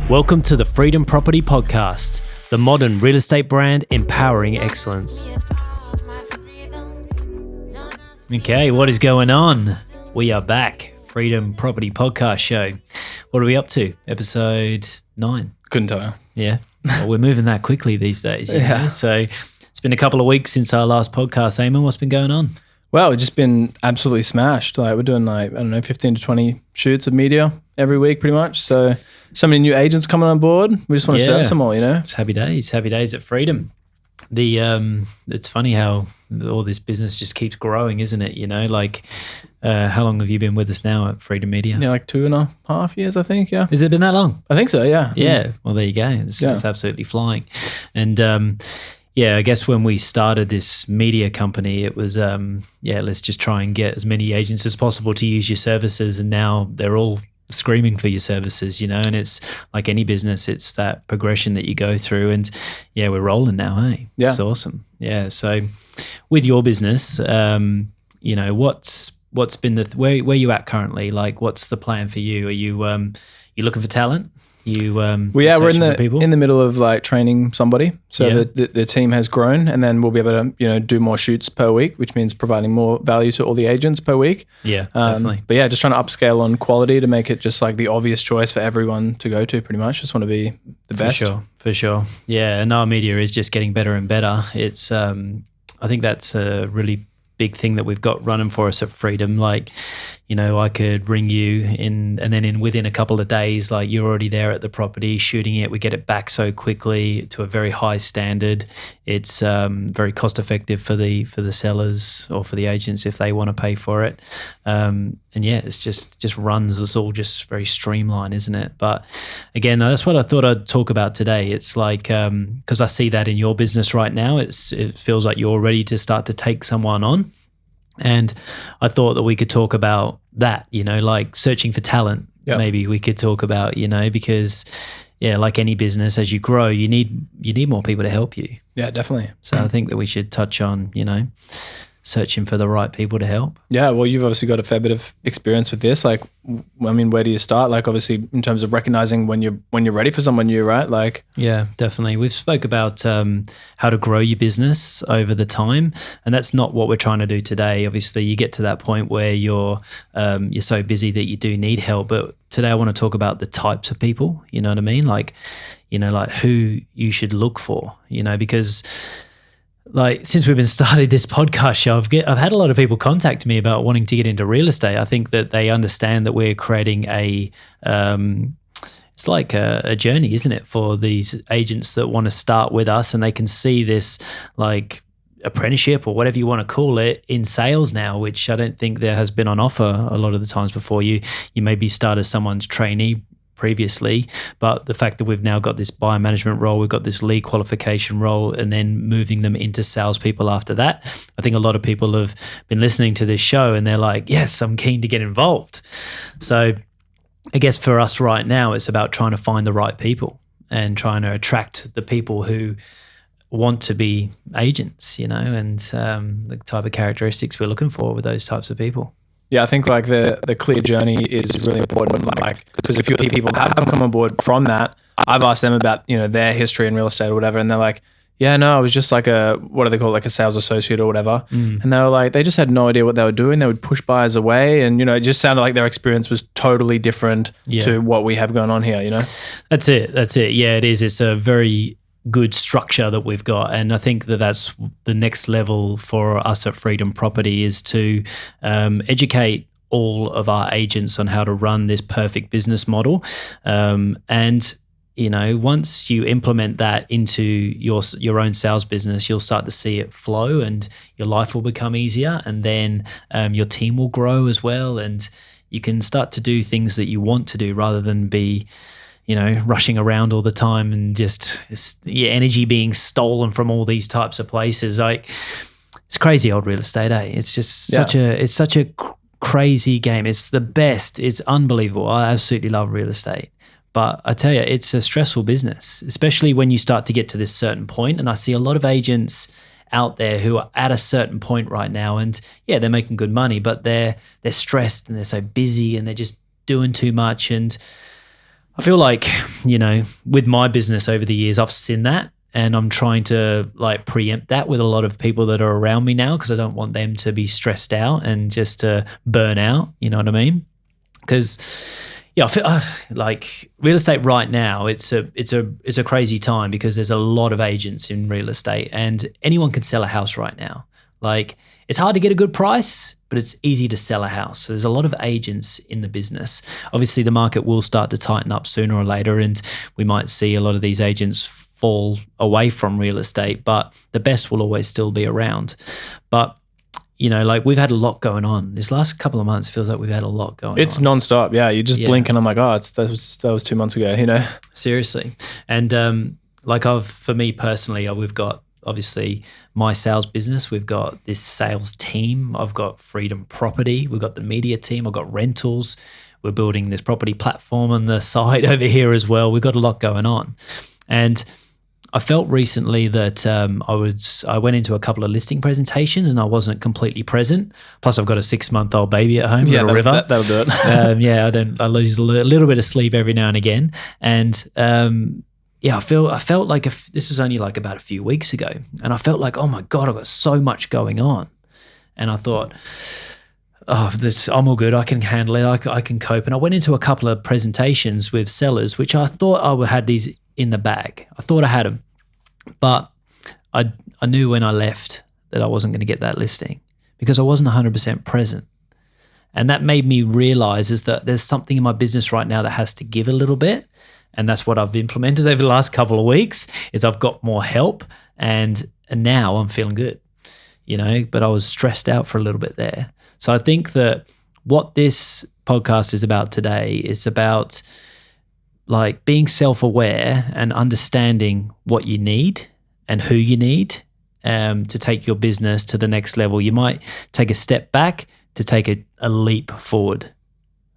Welcome to the Freedom Property Podcast, the modern real estate brand empowering excellence. Okay, what is going on? We are back. Freedom Property Podcast Show. What are we up to? Episode 9. Couldn't tell you. Yeah. Well, we're moving that quickly these days. You know? So it's been a couple of weeks since our last podcast. Aimon, what's been going on? Well, we've just been absolutely smashed. We're doing 15 to 20 shoots of media every week pretty much. So many new agents coming on board. We just want to service them all, you know? It's happy days at Freedom. It's funny how all this business just keeps growing, isn't it? You know, how long have you been with us now at Freedom Media? Yeah, 2.5 years, I think. Yeah. Has it been that long? I think so. Yeah. Yeah. Well, there you go. It's absolutely flying. And, I guess when we started this media company, it was, let's just try and get as many agents as possible to use your services. And now they're all screaming for your services, you know, and it's like any business, it's that progression that you go through. And we're rolling now, hey? Yeah. It's awesome. Yeah. So with your business, what's been where you at currently? Like, what's the plan for you? Are you looking for talent? We're in the middle of training somebody, so the team has grown, and then we'll be able to do more shoots per week, which means providing more value to all the agents per week. Yeah, definitely. But just trying to upscale on quality to make it just like the obvious choice for everyone to go to. Pretty much, just want to be the best. For sure. Yeah, and our media is just getting better and better. It's I think that's a really big thing that we've got running for us at Freedom. I could ring you and then within a couple of days, you're already there at the property shooting it. We get it back so quickly to a very high standard. It's very cost effective for the sellers or for the agents if they want to pay for it. It's just runs us all just very streamlined, isn't it? But again, that's what I thought I'd talk about today. It's because I see that in your business right now, it feels like you're ready to start to take someone on. And I thought that we could talk about that, searching for talent. Yep. Maybe we could talk about, because like any business, as you grow, you need more people to help you. Yeah, definitely. So I think that we should touch on, searching for the right people to help. Yeah, well, you've obviously got a fair bit of experience with this. Where do you start? Obviously, in terms of recognizing when you're ready for someone new, right? Yeah, definitely. We've spoke about how to grow your business over the time, and that's not what we're trying to do today. Obviously, you get to that point where you're so busy that you do need help. But today, I want to talk about the types of people. You know what I mean? Who you should look for. Because since we've been starting this podcast show, I've had a lot of people contact me about wanting to get into real estate. I think that they understand that we're creating it's like a journey, isn't it, for these agents that want to start with us, and they can see this apprenticeship or whatever you want to call it in sales now, which I don't think there has been on offer a lot of the times before. You maybe start as someone's trainee previously, but the fact that we've now got this buyer management role, we've got this lead qualification role, and then moving them into salespeople after that. I think a lot of people have been listening to this show and they're like, yes, I'm keen to get involved. So I guess for us right now, it's about trying to find the right people and trying to attract the people who want to be agents, and the type of characteristics we're looking for with those types of people. Yeah, I think the clear journey is really important. Because if people have come on board from that, I've asked them about their history in real estate or whatever, and they're like, yeah, no, I was just what do they call it, a sales associate or whatever. And they were like, they just had no idea what they were doing. They would push buyers away, and it just sounded like their experience was totally different to what we have going on here. That's it. Yeah, it is. It's a very good structure that we've got, and I think that that's the next level for us at Freedom Property is to educate all of our agents on how to run this perfect business model, and once you implement that into your own sales business, you'll start to see it flow and your life will become easier, and then your team will grow as well, and you can start to do things that you want to do rather than be rushing around all the time and just your energy being stolen from all these types of places. It's crazy old real estate, eh? It's just such a crazy game. It's the best. It's unbelievable. I absolutely love real estate. But I tell you, it's a stressful business, especially when you start to get to this certain point. And I see a lot of agents out there who are at a certain point right now, and they're making good money, but they're stressed and they're so busy and they're just doing too much. And I feel like, with my business over the years, I've seen that, and I'm trying to like preempt that with a lot of people that are around me now, because I don't want them to be stressed out and just to burn out. You know what I mean? Because I feel like real estate right now, it's a crazy time, because there's a lot of agents in real estate, and anyone can sell a house right now. Like, it's hard to get a good price, but it's easy to sell a house. So there's a lot of agents in the business. Obviously, the market will start to tighten up sooner or later, and we might see a lot of these agents fall away from real estate, but the best will always still be around. But like, we've had a lot going on. This last couple of months feels like we've had a lot going on. It's nonstop. Yeah. You just blink and I'm like, oh, that was 2 months ago, Seriously. And for me personally, we've got obviously my sales business. We've got this sales team. I've got Freedom Property. We've got the media team. I've got rentals. We're building this property platform on the side over here as well. We've got a lot going on. And I felt recently that I went into a couple of listing presentations and I wasn't completely present. Plus, I've got a 6-month-old baby at home. Yeah, River. That'll do it. I lose a little bit of sleep every now and again. And I felt like if this was only like about a few weeks ago, and I felt like, oh my God, I've got so much going on. And I thought, I'm all good. I can handle it. I can cope. And I went into a couple of presentations with sellers, which I thought I had these in the bag. I thought I had them, but I knew when I left that I wasn't going to get that listing because I wasn't 100% present. And that made me realize is that there's something in my business right now that has to give a little bit. And that's what I've implemented over the last couple of weeks is I've got more help and now I'm feeling good, but I was stressed out for a little bit there. So I think that what this podcast is about today is about like being self-aware and understanding what you need and who you need to take your business to the next level. You might take a step back to take a leap forward.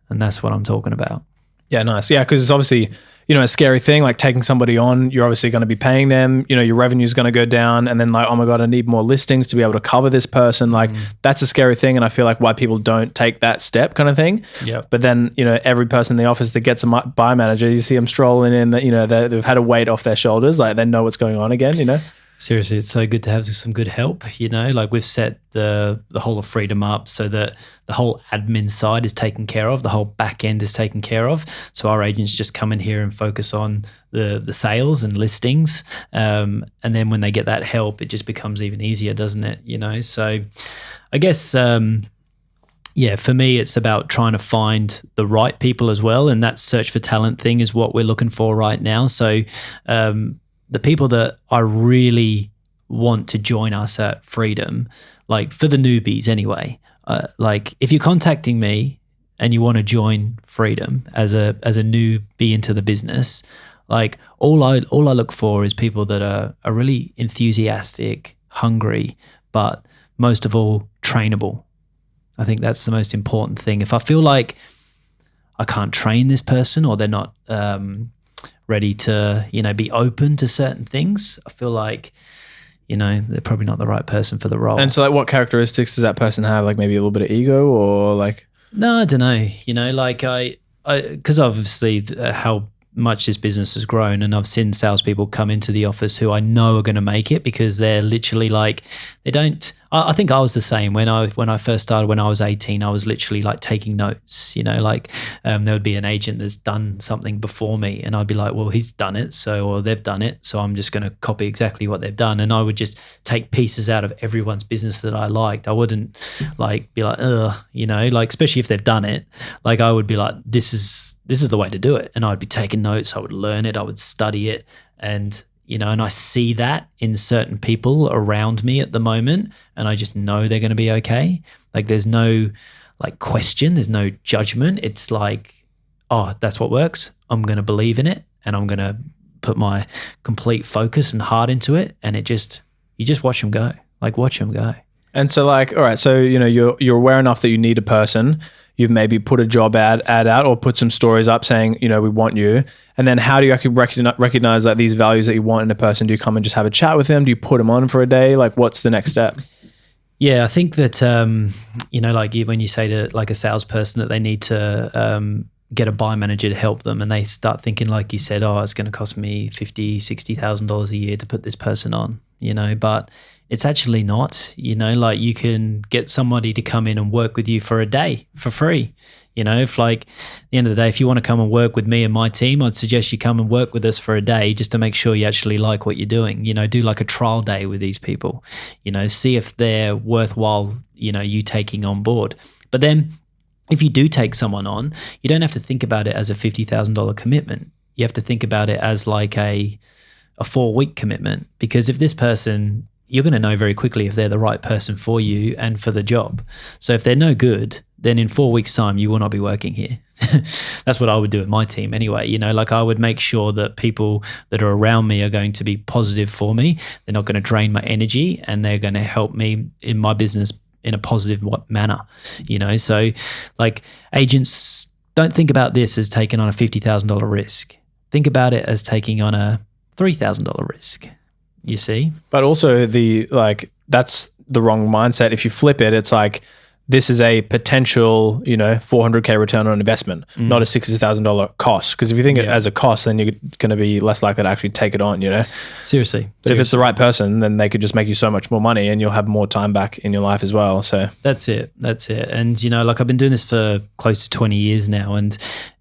And that's what I'm talking about. Yeah, nice. Yeah, because it's obviously, a scary thing, like taking somebody on, you're obviously going to be paying them, your revenue is going to go down and then like, oh my God, I need more listings to be able to cover this person. Like that's a scary thing. And I feel like why people don't take that step kind of thing. Yeah. But then, every person in the office that gets a buy manager, you see them strolling in that, they've had a weight off their shoulders. Like they know what's going on again, Seriously, it's so good to have some good help, like we've set the whole of Freedom up so that the whole admin side is taken care of, the whole back end is taken care of. So our agents just come in here and focus on the sales and listings. And then when they get that help, it just becomes even easier, doesn't it? So I guess, for me, it's about trying to find the right people as well. And that search for talent thing is what we're looking for right now. So, the people that I really want to join us at Freedom, like for the newbies anyway, like if you're contacting me and you want to join Freedom as a newbie into the business, like all I look for is people that are really enthusiastic, hungry, but most of all trainable. I think that's the most important thing. If I feel like I can't train this person or they're not ready to, be open to certain things, I feel like, they're probably not the right person for the role. And so like what characteristics does that person have? Like maybe a little bit of ego or like? No, I don't know. Like because obviously how much this business has grown, and I've seen salespeople come into the office who I know are going to make it because they're literally like, they don't. I think I was the same when I first started when I was 18. I was literally like taking notes. There would be an agent that's done something before me, and I'd be like, well, he's done it, or they've done it, so I'm just going to copy exactly what they've done. And I would just take pieces out of everyone's business that I liked. I wouldn't like be like, like especially if they've done it. Like I would be like, this is the way to do it, and I'd be taking notes. I would learn it. I would study it, and and I see that in certain people around me at the moment, and I just know they're going to be okay. Like there's no like question, there's no judgment. It's like, oh, that's what works. I'm going to believe in it, and I'm going to put my complete focus and heart into it. And you just watch them go. Like watch them go. And so like, all right, so you're aware enough that you need a person. You've maybe put a job ad out or put some stories up saying, we want you. And then how do you actually recognize like these values that you want in a person? Do you come and just have a chat with them? Do you put them on for a day? Like what's the next step? Yeah, I think that, like when you say to like a salesperson that they need to get a buy manager to help them, and they start thinking, like you said, oh, it's going to cost me $50,000-$60,000 a year to put this person on, but it's actually not. Like you can get somebody to come in and work with you for a day for free. If like at the end of the day, if you want to come and work with me and my team, I'd suggest you come and work with us for a day just to make sure you actually like what you're doing. Do like a trial day with these people, see if they're worthwhile, you taking on board. But then if you do take someone on, you don't have to think about it as a $50,000 commitment. You have to think about it as like a 4-week commitment, because if this person, you're going to know very quickly if they're the right person for you and for the job. So if they're no good, then in 4 weeks' time, you will not be working here. That's what I would do with my team anyway. Like I would make sure that people that are around me are going to be positive for me. They're not going to drain my energy, and they're going to help me in my business in a positive manner. So like agents, don't think about this as taking on a $50,000 risk. Think about it as taking on a $3,000 risk. You see? But also that's the wrong mindset. If you flip it, it's like, this is a potential, $400K return on investment, not a $60,000 cost. Because if you think it as a cost, then you're going to be less likely to actually take it on, Seriously. But if it's the right person, then they could just make you so much more money, and you'll have more time back in your life as well. So that's it. And, like I've been doing this for close to 20 years now, and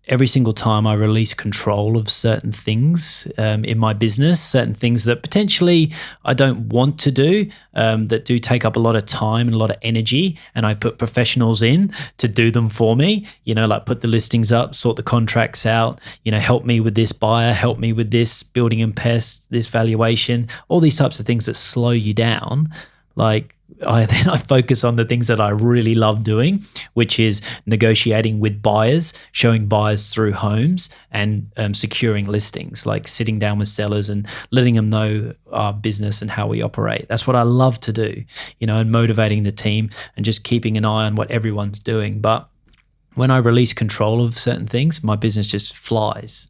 every single time I release control of certain things in my business, certain things that potentially I don't want to do, that do take up a lot of time and a lot of energy, and I put professionals in to do them for me, like put the listings up, sort the contracts out, help me with this buyer, help me with this building and pest, this valuation, all these types of things that slow you down. Like I focus on the things that I really love doing, which is negotiating with buyers, showing buyers through homes, and securing listings, like sitting down with sellers and letting them know our business and how we operate. That's what I love to do, and motivating the team and just keeping an eye on what everyone's doing. But when I release control of certain things, my business just flies.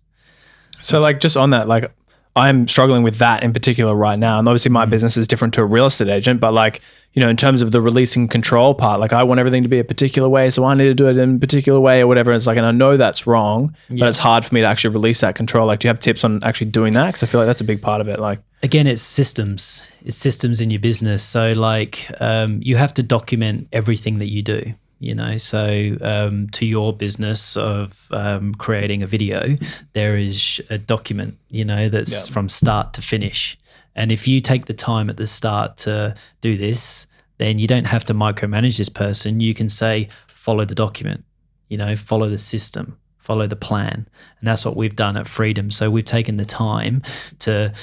So like just on that, like I'm struggling with that in particular right now. And obviously my business is different to a real estate agent, but like, in terms of the releasing control part, like I want everything to be a particular way, so I need to do it in a particular way or whatever. It's like, and I know that's wrong, but it's hard for me to actually release that control. Like, do you have tips on actually doing that? Because I feel like that's a big part of it. Like, again, it's systems. It's systems in your business. So like you have to document everything that you do. So to your business of creating a video, there is a document, that's from start to finish. And if you take the time at the start to do this, then you don't have to micromanage this person. You can say, follow the document, follow the system, follow the plan. And that's what we've done at Freedom. So we've taken the time to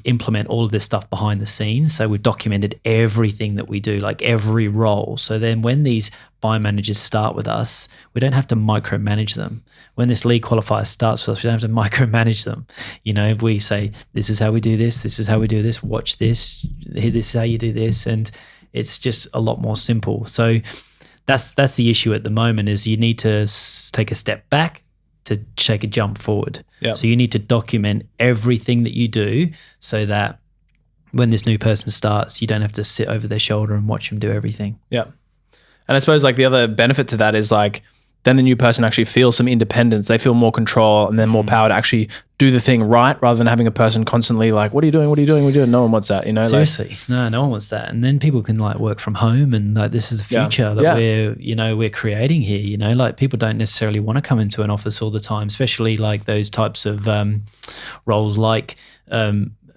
implement all of this stuff behind the scenes. So we've documented everything that we do, like every role. So then when these buy managers start with us, we don't have to micromanage them. When this lead qualifier starts with us, we don't have to micromanage them. If we say, this is how we do this is how we do this, watch this, this is how you do this. And it's just a lot more simple. So that's the issue at the moment, is you need to take a step back to take a jump forward. Yep. So you need to document everything that you do, so that when this new person starts, you don't have to sit over their shoulder and watch them do everything. Yeah. And I suppose like the other benefit to that is like, then the new person actually feels some independence. They feel more control and then more power to actually do the thing right, rather than having a person constantly like, what are you doing? What are you doing? What are you doing? No one wants that, Seriously. No one wants that. And then people can like work from home, and like this is the future that we're creating here. Like people don't necessarily want to come into an office all the time, especially like those types of roles like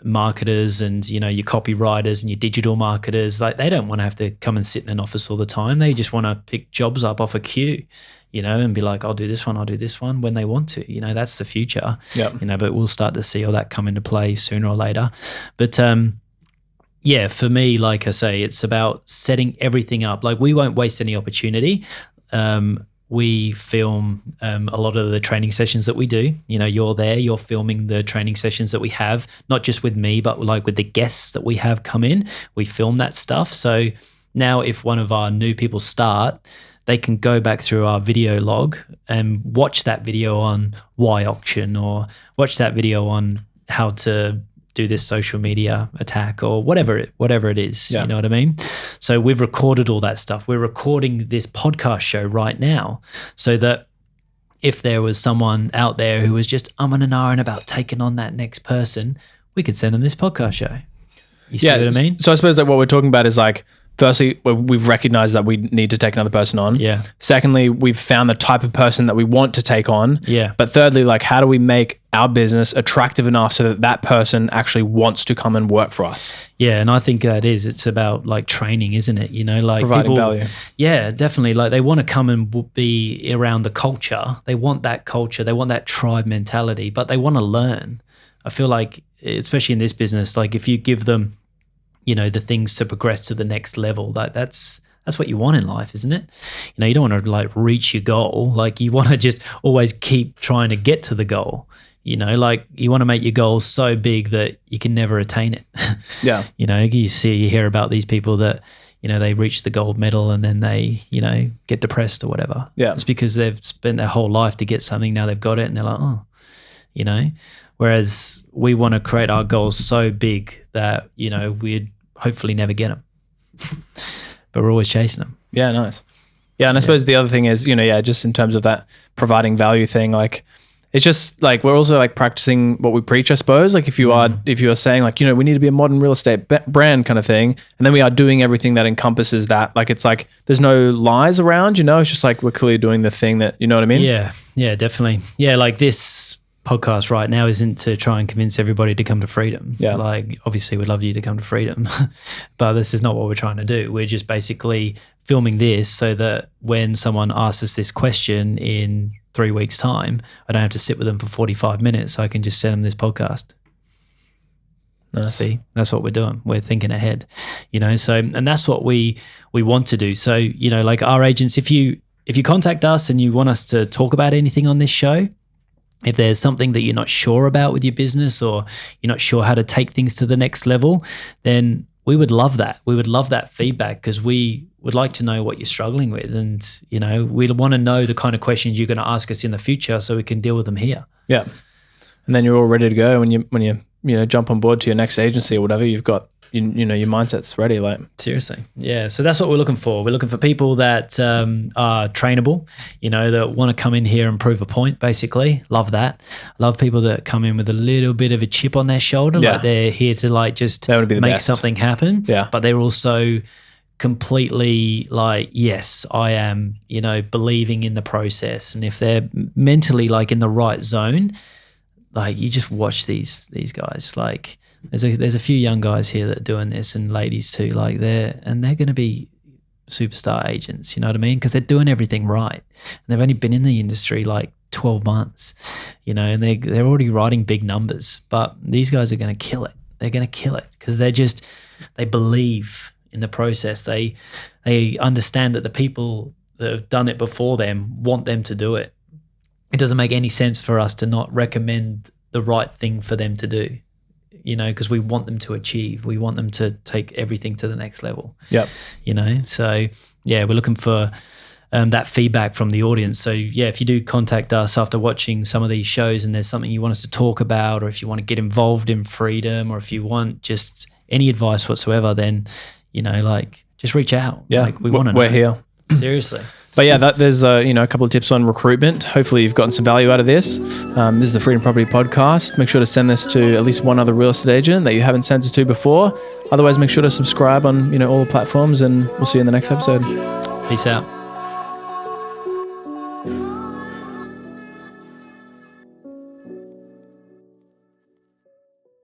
marketers and your copywriters and your digital marketers. Like they don't want to have to come and sit in an office all the time. They just want to pick jobs up off a queue, and be like, I'll do this one when they want to. That's the future. But we'll start to see all that come into play sooner or later. But for me, like I say, it's about setting everything up. Like we won't waste any opportunity. We film a lot of the training sessions that we do. You're there, you're filming the training sessions that we have, not just with me, but like with the guests that we have come in. We film that stuff. So now if one of our new people start, they can go back through our video log and watch that video on why auction, or watch that video on how to do this social media attack, or whatever it is. You know what I mean? So we've recorded all that stuff. We're recording this podcast show right now, so that if there was someone out there who was just umming and ahhing about taking on that next person, we could send them this podcast show. You see what I mean? So I suppose like what we're talking about is like, firstly, we've recognized that we need to take another person on. Yeah. Secondly, we've found the type of person that we want to take on. Yeah. But thirdly, like, how do we make our business attractive enough so that that person actually wants to come and work for us? Yeah, and I think it's about like training, isn't it? You know, like Providing value. Yeah, definitely. Like they want to come and be around the culture. They want that culture. They want that tribe mentality, but they want to learn. I feel like, especially in this business, like if you give them, you know, the things to progress to the next level, like that's what you want in life, isn't it? You know, you don't want to like reach your goal. Like you want to just always keep trying to get to the goal. You know, like you want to make your goals so big that you can never attain it. Yeah. You know, you hear about these people that, you know, they reach the gold medal and then they, you know, get depressed or whatever. Yeah. It's because they've spent their whole life to get something. Now they've got it and they're like, oh, you know. Whereas we want to create our goals so big that, you know, we'd hopefully never get them. But we're always chasing them. Yeah, nice. Yeah, and I suppose the other thing is, you know, yeah, just in terms of that providing value thing, like it's just like we're also like practicing what we preach, I suppose. Like if you are saying like, you know, we need to be a modern real estate brand kind of thing, and then we are doing everything that encompasses that. Like it's like there's no lies around, you know. It's just like we're clearly doing the thing that, you know what I mean? Yeah, definitely. Yeah, like this podcast right now isn't to try and convince everybody to come to freedom. Yeah. Like obviously we'd love you to come to freedom, but this is not what we're trying to do. We're just basically filming this so that when someone asks us this question in 3 weeks' time, I don't have to sit with them for 45 minutes. I can just send them this podcast. Nice. See, that's what we're doing. We're thinking ahead, you know. So, and that's what we want to do. So, you know, like our agents, if you contact us and you want us to talk about anything on this show, if there's something that you're not sure about with your business or you're not sure how to take things to the next level, then we would love that. We would love that feedback because we would like to know what you're struggling with. And, you know, we'd want to know the kind of questions you're going to ask us in the future so we can deal with them here. Yeah. And then you're all ready to go when you jump on board to your next agency or whatever, you've got, you know, your mindset's ready. Like seriously. Yeah. So that's what we're looking for. We're looking for people that are trainable, you know, that want to come in here and prove a point, basically. Love that. Love people that come in with a little bit of a chip on their shoulder. Yeah. Like they're here to like just make best. Something happen. Yeah. But they're also completely like, yes, I am, you know, believing in the process. And if they're mentally like in the right zone, like you just watch these guys. Like there's a few young guys here that are doing this and ladies too. Like they're going to be superstar agents. You know what I mean? Because they're doing everything right. And they've only been in the industry like 12 months. You know, and they're already writing big numbers. But these guys are going to kill it. They're going to kill it because they believe in the process. They understand that the people that have done it before them want them to do it. It doesn't make any sense for us to not recommend the right thing for them to do, you know, because we want them to achieve. We want them to take everything to the next level. Yep. You know, so yeah, we're looking for that feedback from the audience. So yeah, if you do contact us after watching some of these shows and there's something you want us to talk about, or if you want to get involved in freedom, or if you want just any advice whatsoever, then, you know, like just reach out. Yeah. Like we want to know. We're here. Seriously. But yeah, there's you know, a couple of tips on recruitment. Hopefully you've gotten some value out of this. This is the Freedom Property Podcast. Make sure to send this to at least one other real estate agent that you haven't sent it to before. Otherwise, make sure to subscribe on, you know, all the platforms, and we'll see you in the next episode. Peace out.